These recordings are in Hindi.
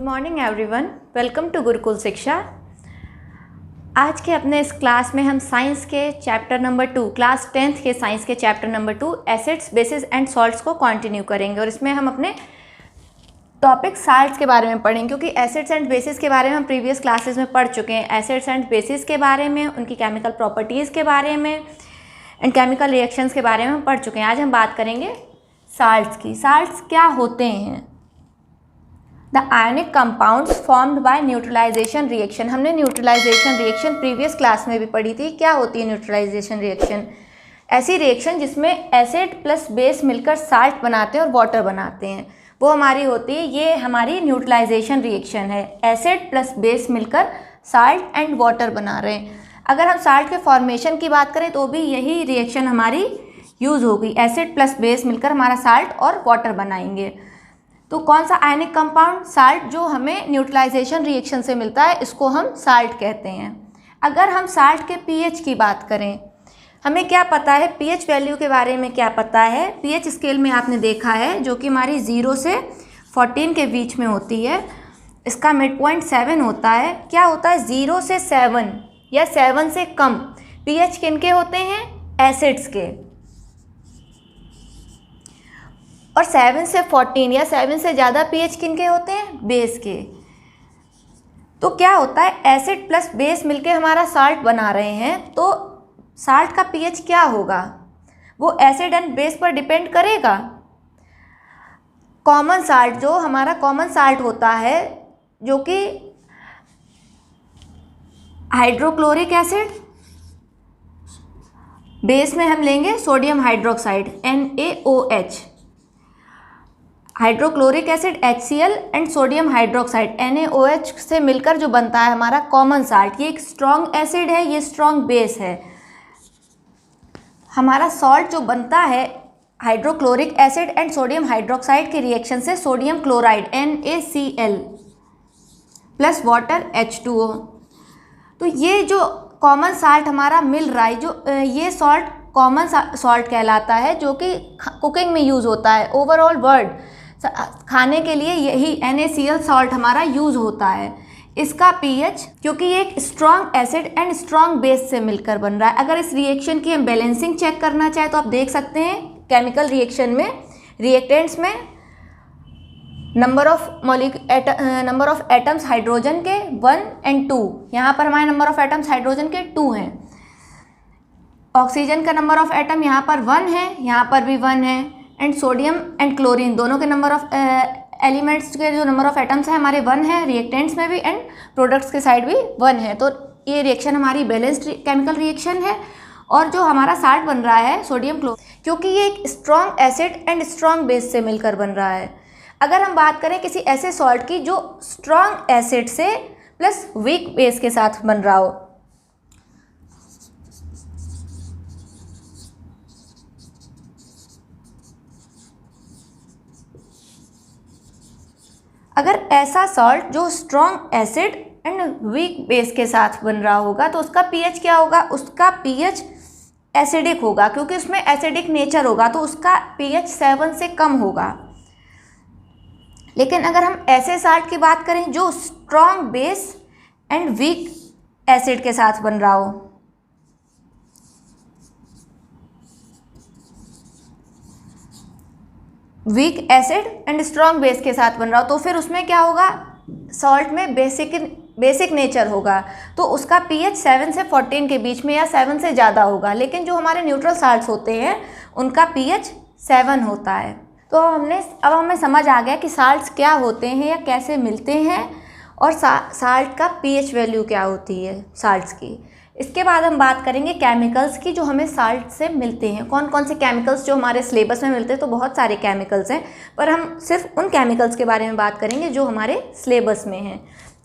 Morning everyone, welcome to Gurukul Shiksha. आज के अपने इस क्लास में हम साइंस के चैप्टर नंबर 2, क्लास 10th के साइंस के chapter number 2 acids, basis and salts को कंटिन्यू करेंगे। और इसमें हम अपने टॉपिक साल्ट्स के बारे में पढ़ेंगे, क्योंकि एसिड्स एंड बेसिस के बारे में हम प्रीवियस क्लासेस में पढ़ चुके हैं। एसिड्स एंड बेसिस के बारे में, उनकी केमिकल प्रॉपर्टीज़ के बारे में एंड केमिकल रिएक्शंस के बारे में हम पढ़ चुके हैं। आज हम बात करेंगे साल्ट्स की। साल्ट्स क्या होते हैं? The ionic compounds formed by neutralisation reaction. हमने न्यूट्रलाइजेशन रिएक्शन प्रीवियस क्लास में भी पढ़ी थी। क्या होती है न्यूट्रलाइजेशन रिएक्शन? ऐसी रिएक्शन जिसमें एसिड प्लस बेस मिलकर साल्ट बनाते हैं और वाटर बनाते हैं, वो हमारी होती है। ये हमारी न्यूट्रलाइजेशन रिएक्शन है। एसिड प्लस बेस मिलकर साल्ट एंड वाटर बना रहे हैं। अगर हम साल्ट के फॉर्मेशन की बात करें तो भी यही रिएक्शन हमारी यूज़ होगी। एसिड प्लस बेस मिलकर हमारा साल्ट और वाटर बनाएंगे। तो कौन सा आयनिक कंपाउंड? साल्ट, जो हमें न्यूट्रलाइजेशन रिएक्शन से मिलता है, इसको हम साल्ट कहते हैं। अगर हम साल्ट के पीएच की बात करें, हमें क्या पता है पीएच वैल्यू के बारे में? क्या पता है? पीएच स्केल में आपने देखा है, जो कि हमारी 0 से 14 के बीच में होती है। इसका मिड पॉइंट 7 होता है। क्या होता है? 0 से 7 या 7 से कम पीएच किनके होते हैं? एसिड्स के। और 7 से 14 या 7 से ज़्यादा पीएच किनके होते हैं? बेस के। तो क्या होता है, एसिड प्लस बेस मिलके हमारा साल्ट बना रहे हैं, तो साल्ट का पीएच क्या होगा? वो एसिड एंड बेस पर डिपेंड करेगा। कॉमन साल्ट, जो हमारा कॉमन साल्ट होता है, जो कि हाइड्रोक्लोरिक एसिड, बेस में हम लेंगे sodium hydroxide NaOH, hydrochloric acid HCl and sodium hydroxide NaOH से मिलकर जो बनता है हमारा कॉमन साल्ट। ये एक स्ट्रॉन्ग एसिड है, ये स्ट्रॉन्ग बेस है। हमारा सॉल्ट जो बनता है hydrochloric acid and sodium hydroxide के रिएक्शन से sodium chloride NaCl plus water H2O। तो ये जो कॉमन साल्ट हमारा मिल रहा है, जो ये सॉल्ट कॉमन सॉल्ट कहलाता है, जो कि कुकिंग में यूज़ होता है। ओवरऑल वर्ड खाने के लिए यही NaCl सॉल्ट हमारा यूज़ होता है। इसका पीएच, क्योंकि ये एक strong acid and strong base से मिलकर बन रहा है। अगर इस रिएक्शन की हम बैलेंसिंग चेक करना चाहें तो आप देख सकते हैं केमिकल रिएक्शन में, रिएक्टेंट्स में नंबर ऑफ एटम्स हाइड्रोजन के 1 और 2। यहाँ पर हमारे नंबर ऑफ एटम्स हाइड्रोजन के 2 हैं। ऑक्सीजन का नंबर ऑफ एटम यहाँ पर 1 है, यहाँ पर भी 1 है। एंड सोडियम एंड क्लोरीन दोनों के नंबर ऑफ एलिमेंट्स के जो नंबर ऑफ एटम्स हैं हमारे 1 है, रिएक्टेंट्स में भी एंड प्रोडक्ट्स के साइड भी 1 है। तो ये रिएक्शन हमारी बैलेंस्ड केमिकल रिएक्शन है। और जो हमारा साल्ट बन रहा है सोडियम क्योंकि ये एक strong acid and strong base से मिलकर बन रहा है। अगर हम बात करें किसी ऐसे सॉल्ट की जो स्ट्रॉन्ग एसिड से प्लस वीक बेस के साथ बन रहा हो, अगर ऐसा सॉल्ट जो strong acid and weak base के साथ बन रहा होगा, तो उसका पीएच क्या होगा? उसका पीएच एसिडिक होगा, क्योंकि उसमें एसिडिक नेचर होगा, तो उसका पीएच 7 से कम होगा। लेकिन अगर हम ऐसे साल्ट की बात करें जो strong base and weak acid के साथ बन रहा हो, weak acid and strong base के साथ बन रहा हो, तो फिर उसमें क्या होगा? सॉल्ट में बेसिक नेचर होगा, तो उसका पीएच 7 से 14 के बीच में या 7 से ज़्यादा होगा। लेकिन जो हमारे न्यूट्रल साल्ट्स होते हैं उनका पीएच 7 होता है। तो अब हमें समझ आ गया कि साल्ट्स क्या होते हैं या कैसे मिलते हैं, और साल्ट का पीएच वैल्यू क्या होती है साल्ट्स की। इसके बाद हम बात करेंगे केमिकल्स की, जो हमें साल्ट से मिलते हैं। कौन कौन से केमिकल्स जो हमारे सिलेबस में मिलते हैं? तो बहुत सारे केमिकल्स हैं, पर हम सिर्फ उन केमिकल्स के बारे में बात करेंगे जो हमारे सिलेबस में हैं।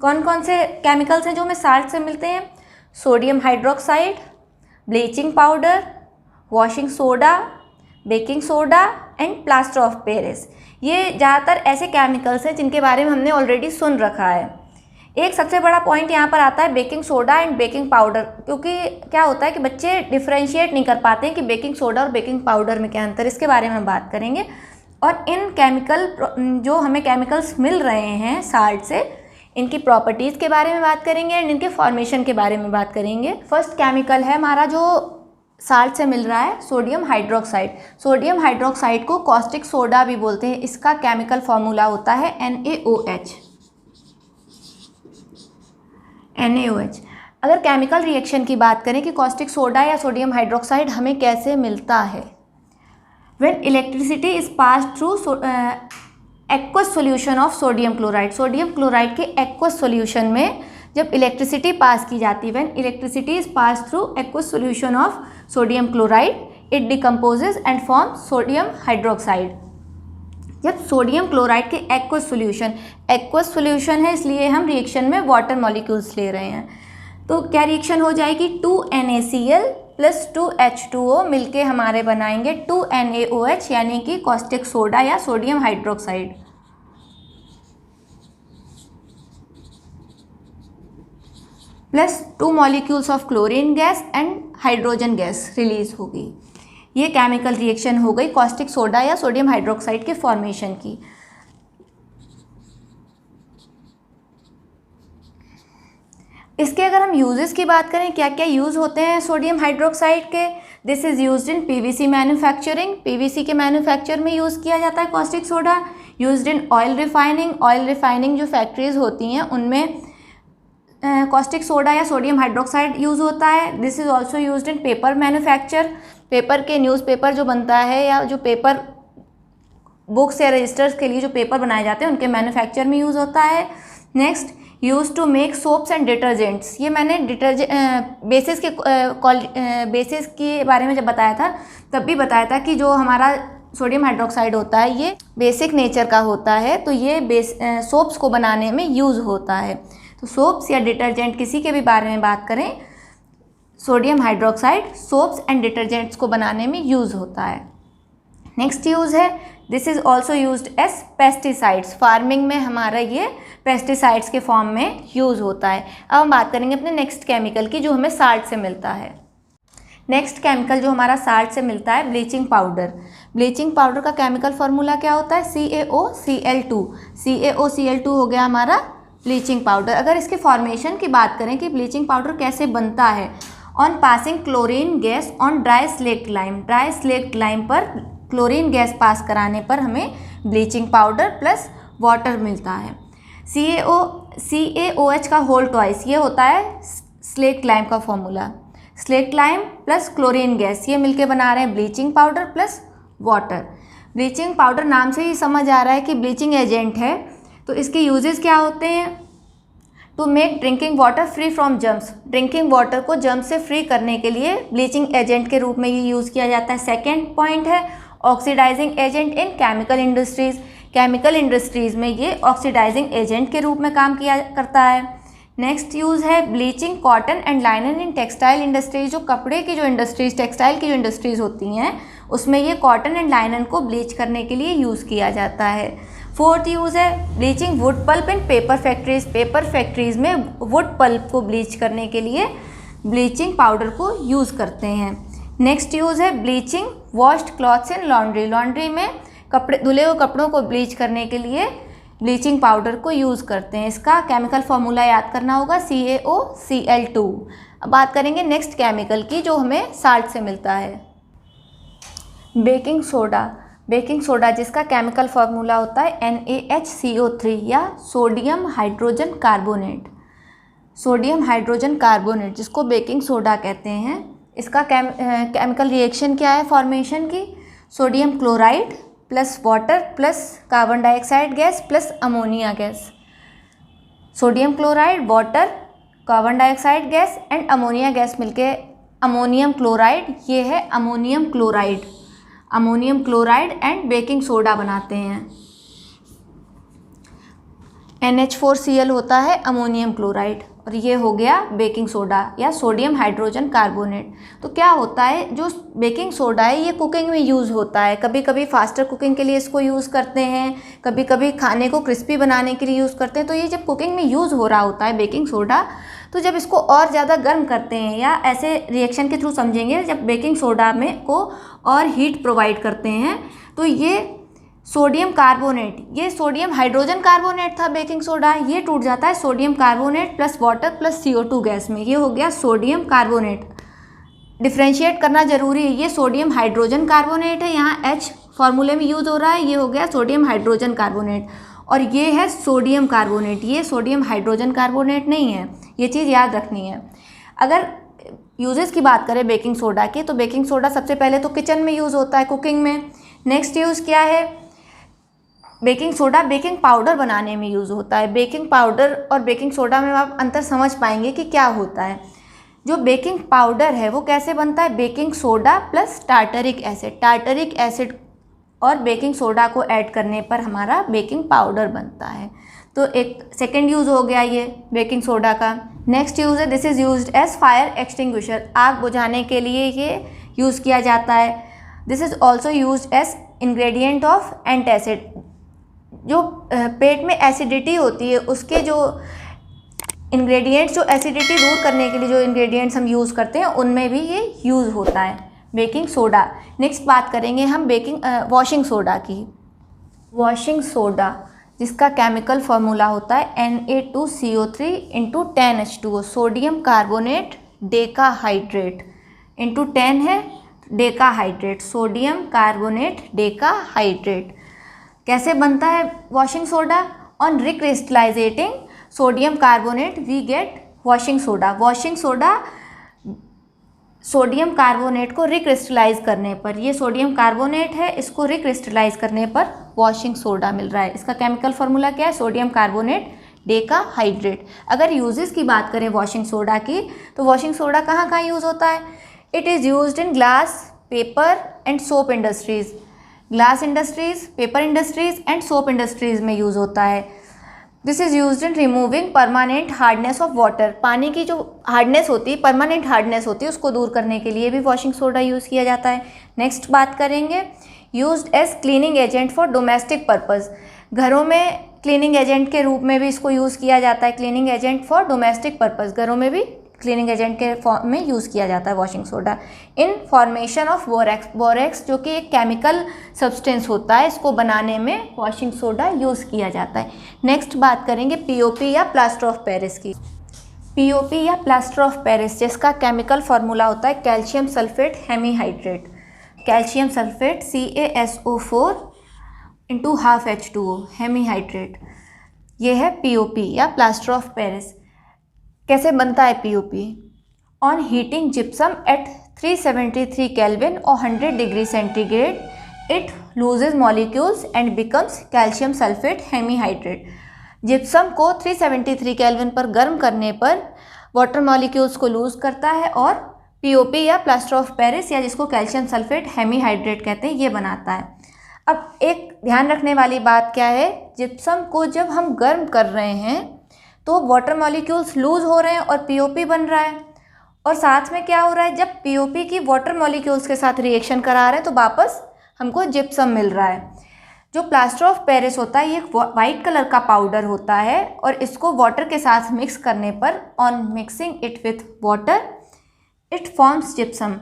कौन कौन से केमिकल्स हैं जो हमें साल्ट से मिलते हैं? Sodium hydroxide, bleaching powder, washing soda, baking soda and plaster of Paris. ये ज़्यादातर ऐसे केमिकल्स हैं जिनके बारे में हमने ऑलरेडी सुन रखा है। एक सबसे बड़ा पॉइंट यहाँ पर आता है baking soda and baking powder, क्योंकि क्या होता है कि बच्चे डिफ्रेंशिएट नहीं कर पाते हैं कि बेकिंग सोडा और बेकिंग पाउडर में क्या अंतर है। इसके बारे में हम बात करेंगे। और इन केमिकल जो हमें केमिकल्स मिल रहे हैं साल्ट से, इनकी प्रॉपर्टीज़ के बारे में बात करेंगे एंड इनके फॉर्मेशन के बारे में बात करेंगे। फर्स्ट केमिकल है हमारा जो साल्ट से मिल रहा है, सोडियम हाइड्रोक्साइड। सोडियम हाइड्रोक्साइड को कॉस्टिक सोडा भी बोलते हैं। इसका केमिकल फॉर्मूला होता है NaOH। NaOH। अगर केमिकल रिएक्शन की बात करें कि कॉस्टिक सोडा या सोडियम हाइड्रोक्साइड हमें कैसे मिलता है, when electricity is pass through aqueous solution of sodium chloride. Sodium chloride के एक्वस सॉल्यूशन में जब इलेक्ट्रिसिटी पास की जाती है, when electricity is pass through aqueous solution of sodium chloride, it decomposes and form sodium hydroxide. जब सोडियम क्लोराइड के एक्वस सॉल्यूशन है, इसलिए हम रिएक्शन में वाटर मॉलिक्यूल्स ले रहे हैं। तो क्या रिएक्शन हो जाएगी, 2NaCl प्लस 2H2O मिलके हमारे बनाएंगे 2NaOH, यानी कि कॉस्टिक सोडा या sodium hydroxide. Plus 2 molecules of chlorine gas and hydrogen gas release होगी। ये केमिकल रिएक्शन हो गई कॉस्टिक सोडा या सोडियम हाइड्रोक्साइड के फॉर्मेशन की। इसके अगर हम यूजेस की बात करें, क्या क्या यूज़ होते हैं सोडियम हाइड्रोक्साइड के, this is used in PVC manufacturing. PVC के मैन्युफैक्चर में यूज़ किया जाता है caustic soda. Used in oil refining. Oil refining जो फैक्ट्रीज होती हैं उनमें कॉस्टिक सोडा या सोडियम हाइड्रोक्साइड यूज़ होता है। This is also used in paper manufacture. Paper के न्यूज़पेपर जो बनता है या जो पेपर बुक्स या रजिस्टर्स के लिए जो पेपर बनाए जाते हैं उनके मैन्युफैक्चर में यूज़ होता है। Next, use to make soaps and detergents. ये मैंने बेसिस के बारे में जब बताया था तब भी बताया था कि जो हमारा सोडियम हाइड्रोक्साइड होता है ये बेसिक नेचर का होता है, तो ये सोप्स को बनाने में यूज़ होता है। तो सोप्स या डिटर्जेंट किसी के भी बारे में बात करें, sodium hydroxide soaps and detergents को बनाने में यूज़ होता है। नेक्स्ट यूज़ है, this is also used as pesticides. Farming में हमारा ये पेस्टिसाइड्स के फॉर्म में यूज़ होता है। अब हम बात करेंगे अपने नेक्स्ट केमिकल की जो हमें साल्ट से मिलता है। नेक्स्ट केमिकल जो हमारा साल्ट से मिलता है, ब्लीचिंग पाउडर। ब्लीचिंग पाउडर का केमिकल फार्मूला क्या होता है, CaOCl2। CaOCl2 हो गया हमारा ब्लीचिंग पाउडर। अगर इसके फॉर्मेशन की बात करें कि ब्लीचिंग पाउडर कैसे बनता है, on passing chlorine gas on dry slaked lime. Dry slaked lime पर क्लोरीन गैस पास कराने पर हमें ब्लीचिंग पाउडर प्लस वाटर मिलता है। CaOH का होल ट्वाइस, ये होता है स्लेक्ट लाइम का formula. Slaked lime plus chlorine gas ये मिलके बना रहे हैं bleaching powder plus water. Bleaching powder नाम से ही समझ आ रहा है कि ब्लीचिंग एजेंट है। तो इसके यूजेस क्या होते हैं, to make drinking water free from germs. Drinking water को जर्म्स से फ्री करने के लिए ब्लीचिंग एजेंट के रूप में ये यूज़ किया जाता है। सेकेंड पॉइंट है oxidising agent in chemical industries. Chemical industries में ये ऑक्सीडाइजिंग एजेंट के रूप में काम किया करता है। नेक्स्ट यूज़ है bleaching cotton and लाइनन in textile industries. जो कपड़े की जो इंडस्ट्रीज़, टेक्सटाइल की जो इंडस्ट्रीज़ होती हैं उसमें ये कॉटन एंड लाइनन को ब्लीच करने के लिए यूज़ किया जाता है। फोर्थ यूज़ है ब्लीचिंग वुड पल्प इन पेपर फैक्ट्रीज़। पेपर फैक्ट्रीज़ में वुड पल्प को ब्लीच करने के लिए ब्लीचिंग पाउडर को यूज़ करते हैं। नेक्स्ट यूज़ है ब्लीचिंग वॉश्ड क्लॉथ्स इन लॉन्ड्री। लॉन्ड्री में कपड़े धुले हुए कपड़ों को ब्लीच करने के लिए ब्लीचिंग पाउडर को यूज़ करते हैं। इसका केमिकल फार्मूला याद करना होगा, CaOCl2। अब बात करेंगे नेक्स्ट केमिकल की जो हमें साल्ट से मिलता है, बेकिंग सोडा। बेकिंग सोडा जिसका केमिकल फार्मूला होता है NaHCO3 या sodium hydrogen carbonate. Sodium hydrogen carbonate जिसको बेकिंग सोडा कहते हैं, इसका केमिकल रिएक्शन क्या है फॉर्मेशन की, sodium chloride plus water plus carbon dioxide gas plus ammonia gas. Sodium chloride, water, carbon dioxide gas and ammonia gas मिलके अमोनियम क्लोराइड, ये है ammonium chloride. Ammonium chloride and baking soda बनाते हैं। NH4Cl होता है अमोनियम क्लोराइड और ये हो गया बेकिंग सोडा या सोडियम हाइड्रोजन कार्बोनेट। तो क्या होता है, जो बेकिंग सोडा है ये कुकिंग में यूज़ होता है। कभी कभी फास्टर कुकिंग के लिए इसको यूज़ करते हैं, कभी कभी खाने को क्रिस्पी बनाने के लिए यूज़ करते हैं। तो ये जब कुकिंग में यूज़ हो रहा होता है बेकिंग सोडा, तो जब इसको और ज़्यादा गर्म करते हैं या ऐसे रिएक्शन के थ्रू समझेंगे, जब बेकिंग सोडा में को और हीट प्रोवाइड करते हैं तो ये सोडियम कार्बोनेट, ये सोडियम हाइड्रोजन कार्बोनेट था बेकिंग सोडा, ये टूट जाता है sodium carbonate plus water plus CO2 gas में, ये हो गया सोडियम कार्बोनेट। डिफ्रेंशिएट करना जरूरी है, ये सोडियम हाइड्रोजन कार्बोनेट है, यहाँ H फार्मूले में यूज़ हो रहा है, ये हो गया सोडियम हाइड्रोजन कार्बोनेट, और ये है सोडियम कार्बोनेट, ये सोडियम हाइड्रोजन कार्बोनेट नहीं है, ये चीज़ याद रखनी है। अगर यूजेस की बात करें बेकिंग सोडा की, तो बेकिंग सोडा सबसे पहले तो किचन में यूज़ होता है, कुकिंग में। नेक्स्ट यूज़ क्या है, बेकिंग सोडा बेकिंग पाउडर बनाने में यूज़ होता है। बेकिंग पाउडर और बेकिंग सोडा में आप अंतर समझ पाएंगे कि क्या होता है। जो बेकिंग पाउडर है वो कैसे बनता है, baking soda plus tartaric acid, tartaric acid और बेकिंग सोडा को ऐड करने पर हमारा बेकिंग पाउडर बनता है। तो एक सेकेंड यूज़ हो गया ये बेकिंग सोडा का। नेक्स्ट यूज़ है, this is used as fire extinguisher, आग बुझाने के लिए ये यूज़ किया जाता है। This is also used as ingredient of antacid, जो पेट में एसिडिटी होती है उसके जो इंग्रेडिएंट्स, जो एसिडिटी दूर करने के लिए जो इंग्रेडिएंट्स हम यूज़ करते हैं उनमें भी ये यूज़ होता है बेकिंग सोडा। नेक्स्ट बात करेंगे हम वॉशिंग सोडा की। वॉशिंग सोडा जिसका केमिकल फार्मूला होता है Na2CO3 × 10H2O, sodium carbonate decahydrate into 10 है डेकाहाइड्रेट, सोडियम कार्बोनेट डेकाहाइड्रेट। कैसे बनता है washing soda, on recrystallizing sodium carbonate we get washing soda. Washing soda sodium carbonate को रिक्रिस्टलाइज करने पर, ये सोडियम कार्बोनेट है, इसको रिक्रिस्टलाइज करने पर वॉशिंग सोडा मिल रहा है। इसका केमिकल फार्मूला क्या है, सोडियम कार्बोनेट डेकाहाइड्रेट। अगर यूजेस की बात करें वॉशिंग सोडा की, तो वॉशिंग सोडा कहाँ कहाँ यूज़ होता है, it is used in glass, paper and soap industries. Glass industries, paper industries and soap industries में यूज़ होता है। This is used in removing permanent hardness of water, पानी की जो हार्डनेस होती है, परमानेंट हार्डनेस होती है, उसको दूर करने के लिए भी वॉशिंग सोडा यूज़ किया जाता है। नेक्स्ट बात करेंगे, used as cleaning agent for domestic purpose, घरों में क्लीनिंग एजेंट के रूप में भी इसको यूज़ किया जाता है। Cleaning agent for domestic purpose, घरों में भी क्लीनिंग एजेंट के फॉर्म में यूज़ किया जाता है washing soda. In formation of borax, borax जो कि एक केमिकल सब्सटेंस होता है, इसको बनाने में वॉशिंग सोडा यूज़ किया जाता है। नेक्स्ट बात करेंगे पीओपी या प्लास्टर ऑफ पेरिस की। पीओपी या प्लास्टर ऑफ पेरिस जिसका केमिकल फार्मूला होता है calcium sulphate hemihydrate, calcium sulphate CaSO4 × 12H2O hemihydrate, ये है पीओपी या प्लास्टर ऑफ पेरिस। कैसे बनता है POP, on heating gypsum at 373 kelvin और 100 degree centigrade it loses molecules and becomes calcium sulphate hemihydrate. Gypsum को 373 केल्विन पर गर्म करने पर वाटर मॉलिक्यूल्स को लूज़ करता है और पीओपी या प्लास्टर ऑफ पेरिस या जिसको कैल्शियम सल्फेट हेमीहाइड्रेट कहते हैं ये बनाता है। अब एक ध्यान रखने वाली बात क्या है, जिप्सम को जब हम गर्म कर रहे हैं तो वाटर मॉलिक्यूल्स लूज़ हो रहे हैं और पीओपी बन रहा है, और साथ में क्या हो रहा है, जब पीओपी की वाटर मॉलिक्यूल्स के साथ रिएक्शन करा रहे हैं तो वापस हमको जिप्सम मिल रहा है। जो प्लास्टर ऑफ पेरिस होता है ये एक वाइट कलर का पाउडर होता है और इसको वाटर के साथ मिक्स करने पर, on mixing it with water it forms gypsum,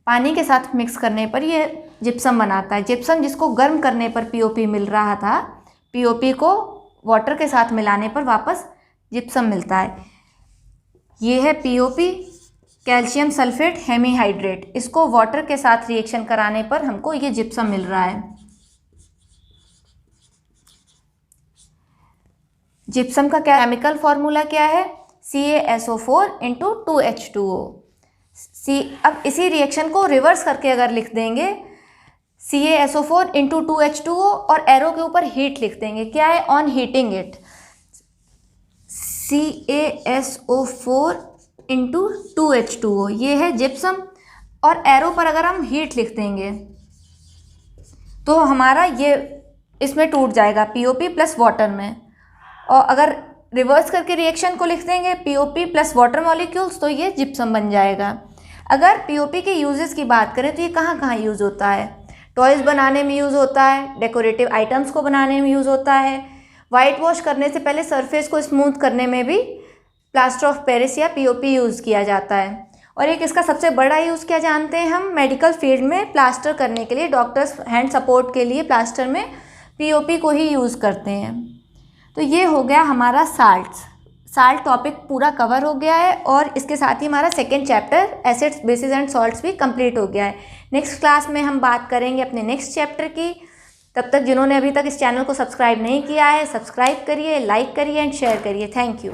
पानी के साथ मिक्स करने पर ये जिप्सम बनाता है। जिप्सम जिसको गर्म करने पर पीओपी मिल रहा था, पीओपी को वाटर के साथ मिलाने पर वापस जिप्सम मिलता है। ये है पीओपी, कैल्शियम सल्फेट हेमीहाइड्रेट, इसको वाटर के साथ रिएक्शन कराने पर हमको ये जिप्सम मिल रहा है। जिप्सम का केमिकल फार्मूला क्या है, CaSO4 × 2H2O। अब इसी रिएक्शन को रिवर्स करके अगर लिख देंगे, CaSO4 × 2H2O और एरो के ऊपर हीट लिख देंगे, क्या है, on heating it CaSO4 × 2H2O, ये है जिप्सम, और एरो पर अगर हम हीट लिख देंगे तो हमारा ये इसमें टूट जाएगा पीओपी प्लस वाटर में, और अगर रिवर्स करके रिएक्शन को लिख देंगे पीओपी प्लस वाटर मॉलिक्यूल्स तो ये जिप्सम बन जाएगा। अगर पीओपी के यूजेस की बात करें तो ये कहाँ कहाँ यूज़ होता है, टॉयज़ बनाने में यूज़ होता है, डेकोरेटिव आइटम्स को बनाने में यूज़ होता है, वाइट वॉश करने से पहले सरफेस को स्मूथ करने में भी प्लास्टर ऑफ पेरिस या पीओपी यूज़ किया जाता है। और एक इसका सबसे बड़ा यूज़ क्या जानते हैं हम, मेडिकल फील्ड में प्लास्टर करने के लिए, डॉक्टर्स हैंड सपोर्ट के लिए प्लास्टर में पीओपी को ही यूज़ करते हैं। तो ये हो गया हमारा साल्ट टॉपिक पूरा कवर हो गया है और इसके साथ ही हमारा second chapter acids bases and salts भी कंप्लीट हो गया है। नेक्स्ट क्लास में हम बात करेंगे अपने नेक्स्ट चैप्टर की। तब तक जिन्होंने अभी तक इस चैनल को सब्सक्राइब नहीं किया है, सब्सक्राइब करिए, लाइक करिए एंड शेयर करिए। Thank you.